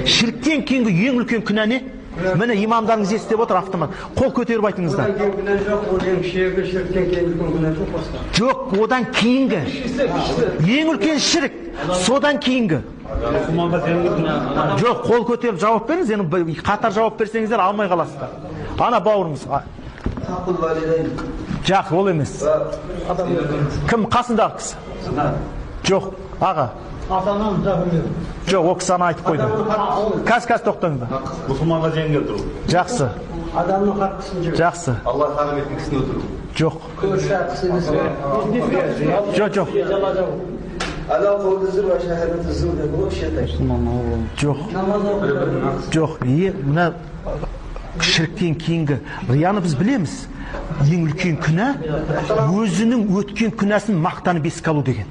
Ширктен кейінгі ең үлкен күнә не? Міне имамдарыңыз естіп отыр автомат. Қол көтеріп айтыңыздар. Жоқ, одан кейінгі. Ең үлкен шірік. Содан кейінгі. Жоқ, қол көтеріп жауап беріңіз. Енді қатар жауап берсеңіздер алмай қаласыздар. Ана бауырымыз. Жоқ, ол емес. Кім қасындағы кісі? Жоқ, аға. Атанам да білмеймін. Жоқ, ол кісі ана айтып қойды. Кәз тоқтаңыздар. Мұсылманға жеңгел тұру. Жақсы. Адамның хаққысын жеу. Жақсы. Алла харам еткен кісіні өлтіру. Жоқ. Көрші ақысы емес. Жоқ. Ала қолдызыр ва шахадат зур деп ол шетай. Жоқ. Намаз оқу. Жоқ. Мына шіріктен кейінгі рияны біз білеміз. Ең үлкен күнә өзінің өткен күнәсін мақтанып еске алу деген.